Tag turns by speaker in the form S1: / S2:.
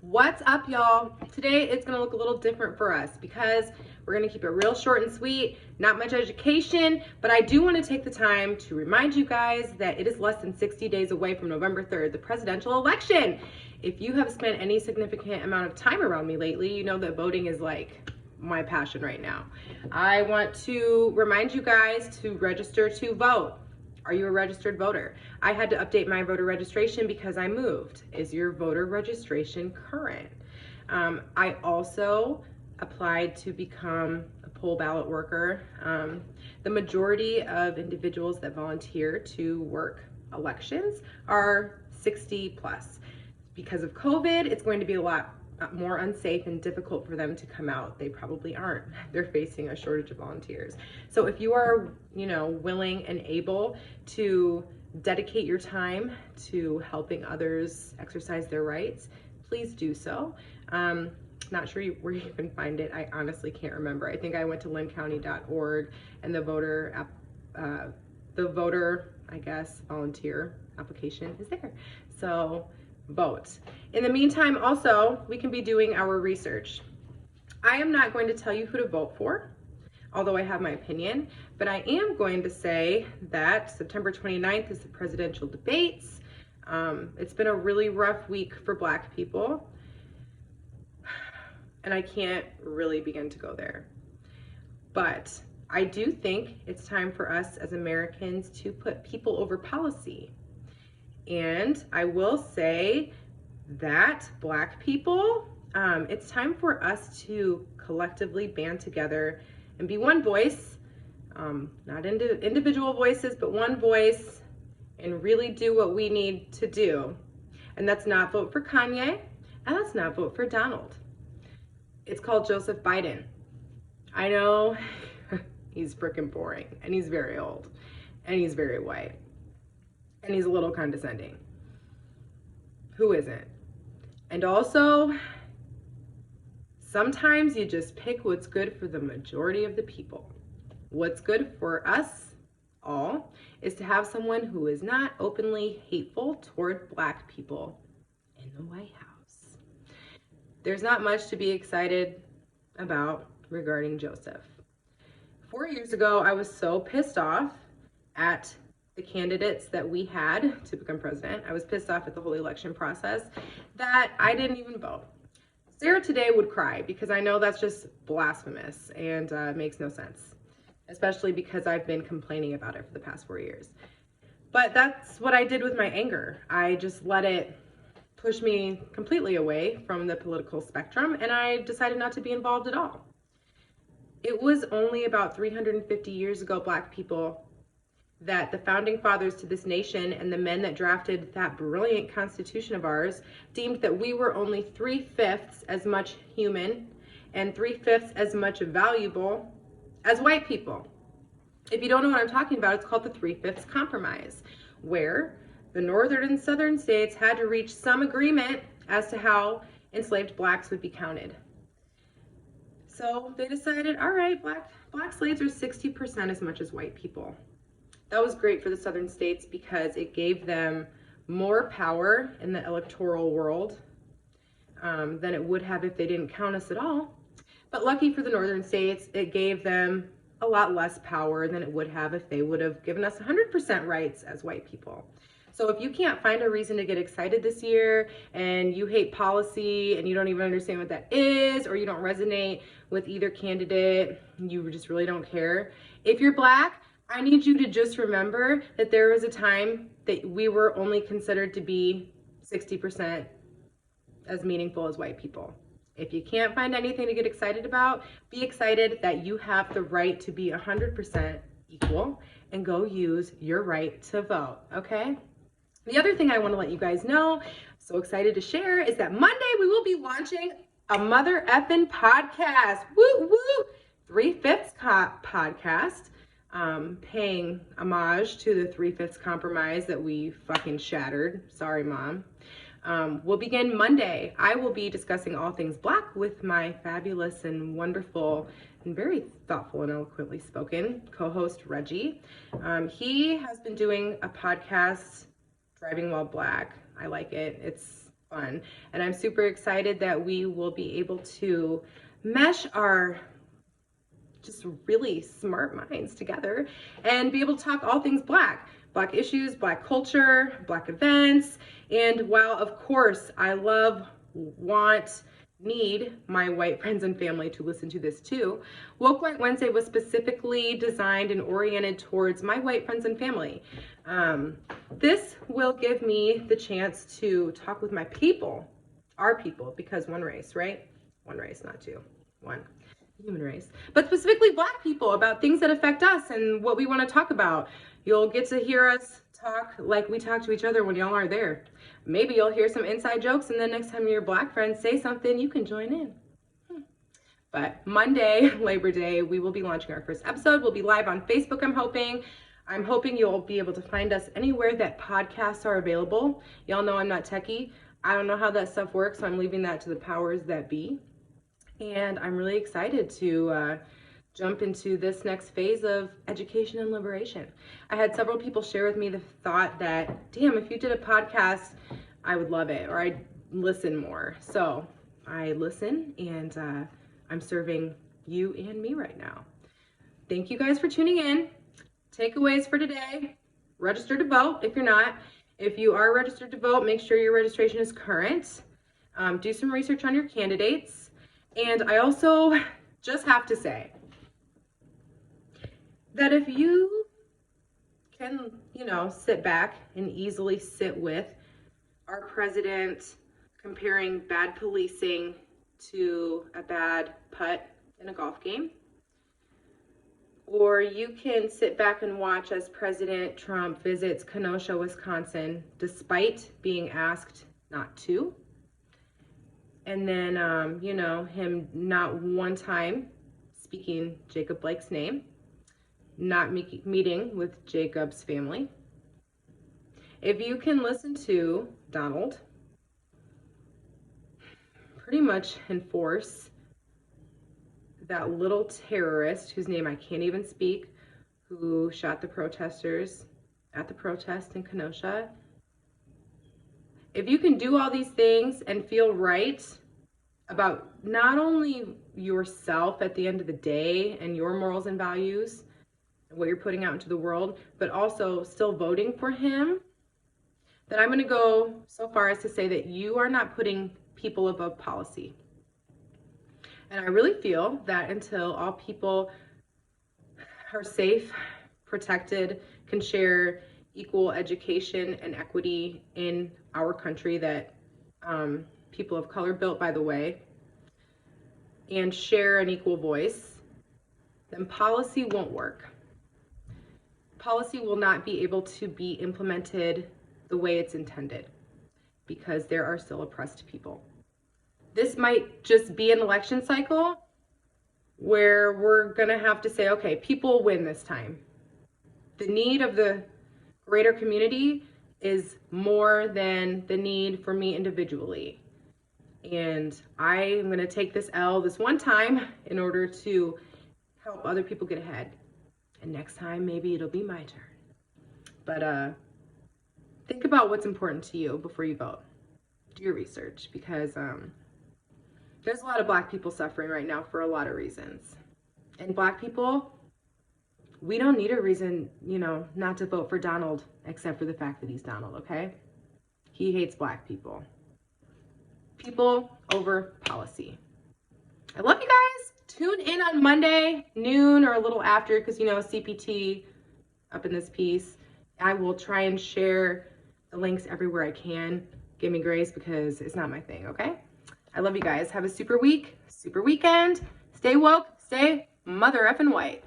S1: What's up, y'all? Today it's gonna look a little different for us because we're gonna keep it real short and sweet, not much education, but I do want to take the time to remind you guys that it is less than 60 days away from November 3rd, the presidential election. If you have spent any significant amount of time around me lately, you know that voting is like my passion right now. I want to remind you guys to register to vote. Are you a registered voter? I had to update my voter registration because I moved. Is your voter registration current? I also applied to become a poll ballot worker. The majority of individuals that volunteer to work elections are 60 plus. Because of COVID, it's going to be a lot more unsafe and difficult for them to come out. They probably aren't. They're facing a shortage of volunteers. So if you are, willing and able to dedicate your time to helping others exercise their rights, please do so. Not sure where you can find it. I honestly can't remember. I think I went to lynncounty.org and the voter, volunteer application is there. So vote. In the meantime, also, we can be doing our research. I am not going to tell you who to vote for, although I have my opinion, but I am going to say that September 29th is the presidential debates. It's been a really rough week for Black people, and I can't really begin to go there. But I do think it's time for us as Americans to put people over policy. And I will say that Black people, it's time for us to collectively band together and be one voice, not individual voices, but one voice, and really do what we need to do. And that's not vote for Kanye, and that's not vote for Donald. It's called Joseph Biden. I know he's freaking boring, and he's very old, and he's very white. And he's a little condescending. Who isn't? And also, sometimes you just pick what's good for the majority of the people. What's good for us all is to have someone who is not openly hateful toward Black people in the White House. There's not much to be excited about regarding Joseph. 4 years ago, I was so pissed off at the candidates that we had to become president. I was pissed off at the whole election process that I didn't even vote. Sarah today would cry because I know that's just blasphemous and makes no sense, especially because I've been complaining about it for the past 4 years. But that's what I did with my anger. I just let it push me completely away from the political spectrum, and I decided not to be involved at all. It was only about 350 years ago, Black people, that the founding fathers to this nation and the men that drafted that brilliant Constitution of ours deemed that we were only 3/5 as much human and 3/5 as much valuable as white people. If you don't know what I'm talking about, it's called the 3/5 Compromise, where the northern and southern states had to reach some agreement as to how enslaved Blacks would be counted. So they decided, all right, black slaves are 60% as much as white people. That was great for the southern states because it gave them more power in the electoral world than it would have if they didn't count us at all. But lucky for the northern states, it gave them a lot less power than it would have if they would have given us 100% rights as white people. So if you can't find a reason to get excited this year and you hate policy and you don't even understand what that is, or you don't resonate with either candidate, you just really don't care. If you're Black, I need you to just remember that there was a time that we were only considered to be 60% as meaningful as white people. If you can't find anything to get excited about, be excited that you have the right to be 100% equal and go use your right to vote, okay? The other thing I want to let you guys know, so excited to share, is that Monday we will be launching a mother effing podcast. Woo woo! 3/5 podcast. Paying homage to the 3/5 Compromise that we fucking shattered. Sorry, Mom. Will begin Monday. I will be discussing all things Black with my fabulous and wonderful and very thoughtful and eloquently spoken co-host, Reggie. He has been doing a podcast, Driving While Black. I like it. It's fun. And I'm super excited that we will be able to mesh our just really smart minds together and be able to talk all things Black issues, Black culture, Black events. And while of course I love, want, need my white friends and family to listen to this too, Woke White Wednesday was specifically designed and oriented towards my white friends and family. This will give me the chance to talk with my people, our people, because one race, right? One race, not two, one human race, but specifically Black people, about things that affect us and what we want to talk about. You'll get to hear us talk like we talk to each other when y'all are there. Maybe you'll hear some inside jokes, and then next time your Black friends say something, you can join in. But Monday, Labor Day, we will be launching our first episode. We'll be live on Facebook, I'm hoping you'll be able to find us anywhere that podcasts are available. Y'all know I'm not techie. I don't know how that stuff works, so I'm leaving that to the powers that be. And I'm really excited to jump into this next phase of education and liberation. I had several people share with me the thought that, damn, if you did a podcast, I would love it, or I'd listen more. So I listen, and I'm serving you and me right now. Thank you guys for tuning in. Takeaways for today: register to vote if you're not. If you are registered to vote, make sure your registration is current. Do some research on your candidates. And I also just have to say that if you can, sit back and easily sit with our president comparing bad policing to a bad putt in a golf game, or you can sit back and watch as President Trump visits Kenosha, Wisconsin, despite being asked not to, and then, him not one time speaking Jacob Blake's name, not meeting with Jacob's family. If you can listen to Donald pretty much enforce that little terrorist whose name I can't even speak, who shot the protesters at the protest in Kenosha, if you can do all these things and feel right about not only yourself at the end of the day and your morals and values and what you're putting out into the world, but also still voting for him, then I'm going to go so far as to say that you are not putting people above policy. And I really feel that until all people are safe, protected, can share equal education and equity in our country that people of color built, by the way, and share an equal voice, then policy won't work. Policy will not be able to be implemented the way it's intended because there are still oppressed people. This might just be an election cycle where we're gonna have to say, okay, people win this time. The need of the greater community is more than the need for me individually. And I am going to take this L this one time in order to help other people get ahead. And next time, maybe it'll be my turn. But think about what's important to you before you vote. Do your research, because there's a lot of Black people suffering right now for a lot of reasons. And Black people, we don't need a reason, not to vote for Donald, except for the fact that he's Donald, okay? He hates Black people. People over policy. I love you guys. Tune in on Monday, noon or a little after, because, CPT up in this piece. I will try and share the links everywhere I can. Give me grace because it's not my thing, okay? I love you guys. Have a super week, super weekend. Stay woke, stay mother effing white.